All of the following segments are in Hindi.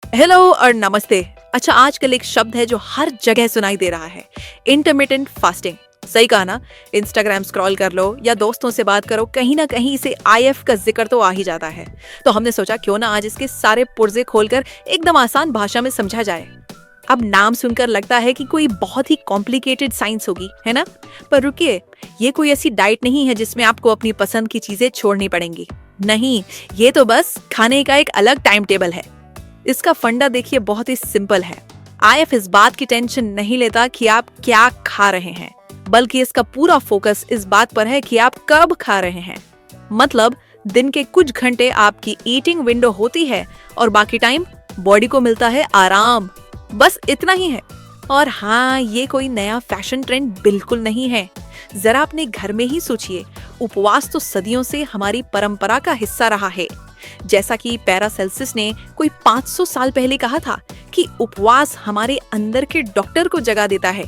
हेलो और नमस्ते। अच्छा, आजकल एक शब्द है जो हर जगह सुनाई दे रहा है, इंटरमिटेंट फास्टिंग। सही कहा ना। इंस्टाग्राम स्क्रॉल कर लो या दोस्तों से बात करो, कहीं ना कहीं इसे आईएफ का जिक्र तो आ ही जाता है। तो हमने सोचा क्यों ना आज इसके सारे पुर्जे खोलकर एकदम आसान भाषा में समझा जाए। अब नाम सुनकर लगता है कि कोई बहुत ही कॉम्प्लिकेटेड साइंस होगी, है ना? पर रुकिए, ये कोई ऐसी डाइट नहीं है जिसमें आपको अपनी पसंद की चीजें छोड़नी पड़ेंगी। नहीं, ये तो बस खाने का एक अलग टाइम टेबल है। इसका फंडा देखिए, बहुत ही सिंपल है। आईएफ इस बात की टेंशन नहीं लेता कि आप क्या खा रहे हैं, बल्कि इसका पूरा फोकस इस बात पर है कि आप कब खा रहे हैं। मतलब दिन के कुछ घंटे आपकी ईटिंग विंडो होती है और बाकी टाइम बॉडी को मिलता है आराम। बस इतना ही है। और हाँ, ये कोई नया फैशन ट्रेंड बिल्कुल नहीं है। जरा अपने घर में ही सोचिए, उपवास तो सदियों से हमारी परंपरा का हिस्सा रहा है। जैसा कि पैरासेल्सिस ने कोई 500 साल पहले कहा था कि उपवास हमारे अंदर के डॉक्टर को जगा देता है।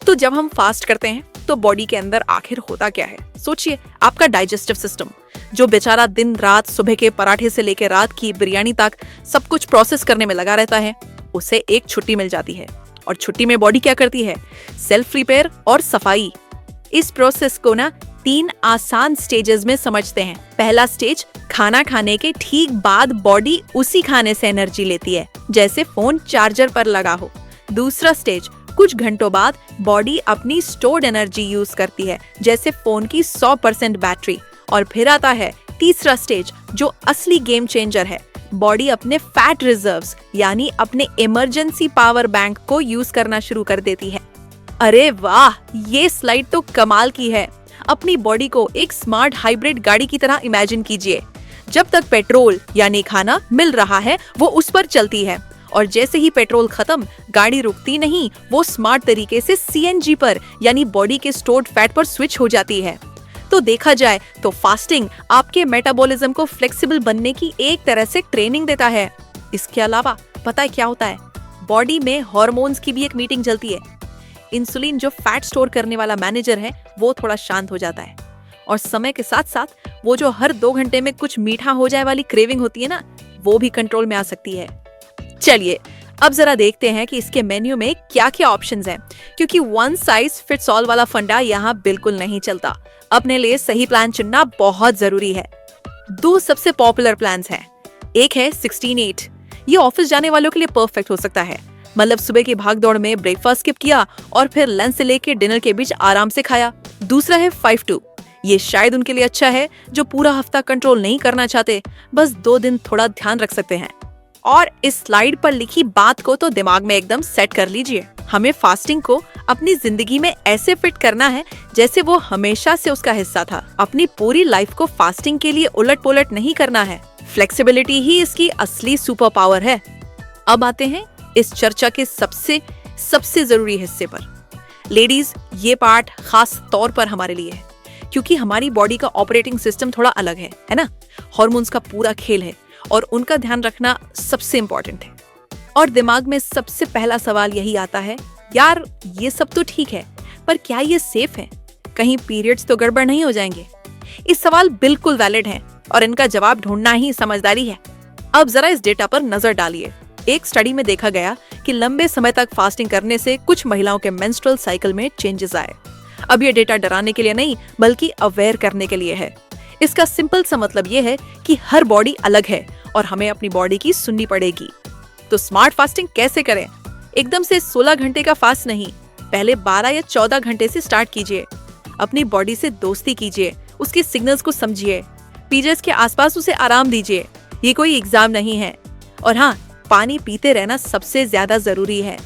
तो जब हम फास्ट करते हैं तो बॉडी के अंदर आखिर होता क्या है? सोचिए, आपका डाइजेस्टिव सिस्टम, जो बेचारा दिन रात सुबह के पराठे से लेकर रात की बिरयानी तक सब कुछ प्रोसेस करने में लगा रहता है, उसे एक छुट्टी मिल जाती है। और छुट्टी में बॉडी क्या करती है? सेल्फ रिपेयर और सफाई। इस प्रोसेस को ना 3 आसान स्टेजेस में समझते हैं। पहला स्टेज, खाना खाने के ठीक बाद बॉडी उसी खाने से एनर्जी लेती है, जैसे फोन चार्जर पर लगा हो। दूसरा स्टेज, कुछ घंटों बाद बॉडी अपनी स्टोर्ड एनर्जी यूज करती है, जैसे फोन की 100% बैटरी। और फिर आता है तीसरा स्टेज, जो असली गेम चेंजर है। बॉडी अपने फैट रिजर्व्स यानी अपने इमरजेंसी पावर बैंक को यूज करना शुरू कर देती है। अरे वाह, ये स्लाइड तो कमाल की है। अपनी बॉडी को एक स्मार्ट हाइब्रिड गाड़ी की तरह इमेजिन कीजिए। जब तक पेट्रोल यानी खाना मिल रहा है, वो उस पर चलती है, और जैसे ही पेट्रोल खत्म, गाड़ी रुकती नहीं, वो स्मार्ट तरीके से सीएनजी पर यानी बॉडी के स्टोर्ड फैट पर स्विच हो जाती है। तो देखा जाए तो फास्टिंग आपके मेटाबॉलिज्म को फ्लेक्सिबल बनने की एक तरह से ट्रेनिंग देता है। इसके अलावा पता है क्या होता है? बॉडी में हार्मोन्स की भी एक मीटिंग चलती है। इंसुलिन, जो फैट स्टोर करने वाला मैनेजर है, वो थोड़ा शांत हो जाता है। और समय के साथ साथ वो जो हर 2 घंटे में कुछ मीठा हो जाए वाली क्रेविंग होती है ना, वो भी कंट्रोल में आ सकती है। चलिए अब जरा देखते हैं कि इसके मेन्यू में क्या क्या ऑप्शंस हैं, क्योंकि वन साइज फिट्स ऑल वाला फंडा यहाँ बिल्कुल नहीं चलता। अपने लिए सही प्लान चुनना बहुत जरूरी है। 2 सबसे पॉपुलर प्लान्स हैं। एक है 16:8। ये ऑफिस जाने वालों के लिए परफेक्ट हो सकता है। मतलब सुबह की भागदौड़ में ब्रेकफास्ट स्किप किया और फिर लंच से लेके डिनर के बीच आराम से खाया। दूसरा है 5-2। ये शायद उनके लिए अच्छा है जो पूरा हफ्ता कंट्रोल नहीं करना चाहते, बस 2 दिन थोड़ा ध्यान रख सकते हैं। और इस स्लाइड पर लिखी बात को तो दिमाग में एकदम सेट कर लीजिए। हमें फास्टिंग को अपनी जिंदगी में ऐसे फिट करना है जैसे वो हमेशा से उसका हिस्सा था। अपनी पूरी लाइफ को फास्टिंग के लिए उलट पुलट नहीं करना है। फ्लेक्सिबिलिटी ही इसकी असली सुपर पावर है। अब आते हैं इस चर्चा के सबसे जरूरी हिस्से पर। लेडीज, ये पार्ट खास तौर पर हमारे लिए है, क्योंकि हमारी बॉडी का ऑपरेटिंग सिस्टम थोड़ा अलग है ना? हार्मोन्स का पूरा खेल है और उनका ध्यान रखना सबसे इम्पोर्टेंट है। और दिमाग में सबसे पहला सवाल यही आता है, यार ये सब तो ठीक है, पर क्या ये सेफ है? कहीं पीरियड्स तो गड़बड़ नहीं हो जाएंगे? इस सवाल बिल्कुल वैलिड हैं और इनका जवाब ढूंढना ही समझदारी है। अब जरा इस डेटा पर नजर डालिए। एक स्टडी में देखा गया कि लंबे समय तक फास्टिंग करने से कुछ महिलाओं के मेंस्ट्रुअल साइकिल में चेंजेस आए। अब ये डेटा डराने के लिए नहीं, बल्कि अवेयर करने के लिए है। इसका सिंपल सा मतलब ये है कि हर बॉडी अलग है और हमें अपनी बॉडी की सुननी पड़ेगी। तो स्मार्ट फास्टिंग कैसे करें? एकदम से 16 घंटे का फास्ट नहीं, पहले 12 या 14 घंटे से स्टार्ट कीजिए। अपनी बॉडी से दोस्ती कीजिए, उसके सिग्नल्स को समझिए, पीरियड्स के आसपास उसे आराम दीजिए। ये कोई एग्जाम नहीं है। और हाँ, पानी पीते रहना सबसे ज्यादा जरूरी है।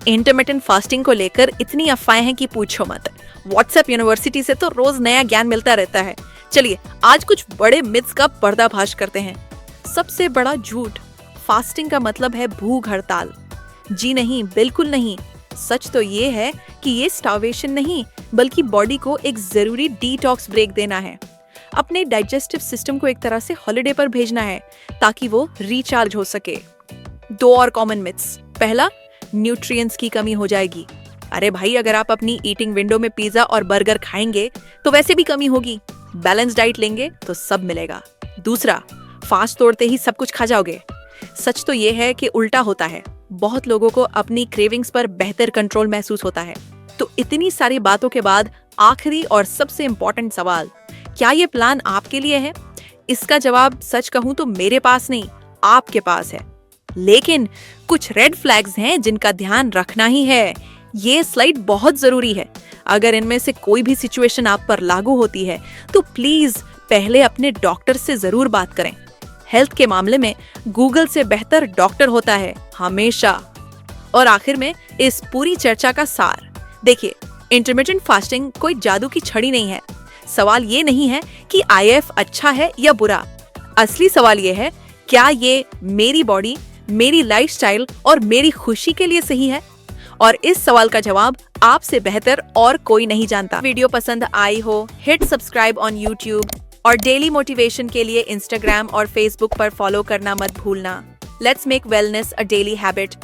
इंटरमिटेंट फास्टिंग को लेकर इतनी अफवाहें हैं कि पूछो मत। व्हाट्सएप यूनिवर्सिटी से तो रोज नया ज्ञान मिलता रहता है। चलिए आज कुछ बड़े मिथ्स का पर्दाफाश करते हैं। सबसे बड़ा झूठ, फास्टिंग का मतलब है भूख हड़ताल। जी नहीं, बिल्कुल नहीं। सच तो ये है कि ये स्टार्वेशन नहीं, बल्कि बॉडी को एक जरूरी डिटॉक्स ब्रेक देना है। अपने डाइजेस्टिव सिस्टम को एक तरह से हॉलिडे पर भेजना है ताकि वो रिचार्ज हो सके। 2 और कॉमन मिथ्स। पहला, न्यूट्रिएंट्स की कमी हो जाएगी। अरे भाई, अगर आप अपनी ईटिंग विंडो में पिज्जा और बर्गर खाएंगे तो वैसे भी कमी होगी। बैलेंस डाइट लेंगे तो सब मिलेगा। दूसरा, फास्ट तोड़ते ही सब कुछ खा जाओगे। सच तो ये है कि उल्टा होता है। बहुत लोगों को अपनी क्रेविंग्स पर बेहतर कंट्रोल महसूस होता है। तो इतनी सारी बातों के बाद आखिरी और सबसे इम्पोर्टेंट सवाल, क्या ये प्लान आपके लिए है? इसका जवाब सच कहूं तो मेरे पास नहीं, आपके पास है। लेकिन कुछ रेड फ्लैग्स हैं जिनका ध्यान रखना ही है। ये स्लाइड बहुत जरूरी है। अगर इनमें से कोई भी सिचुएशन आप पर लागू होती है तो प्लीज पहले अपने डॉक्टर से जरूर बात करें। हेल्थ के मामले में गूगल से बेहतर डॉक्टर होता है हमेशा। और आखिर में इस पूरी चर्चा का सार, देखिए, इंटरमिटेंट फास्टिंग कोई जादू की छड़ी नहीं है। सवाल ये नहीं है कि आईएफ अच्छा है या बुरा। असली सवाल ये है, क्या ये मेरी बॉडी, मेरी लाइफस्टाइल और मेरी खुशी के लिए सही है? और इस सवाल का जवाब आपसे बेहतर और कोई नहीं जानता। वीडियो पसंद आई हो, हिट सब्सक्राइब ऑन यूट्यूब और डेली मोटिवेशन के लिए इंस्टाग्राम और फेसबुक पर फॉलो करना मत भूलना। Let's make wellness a daily habit.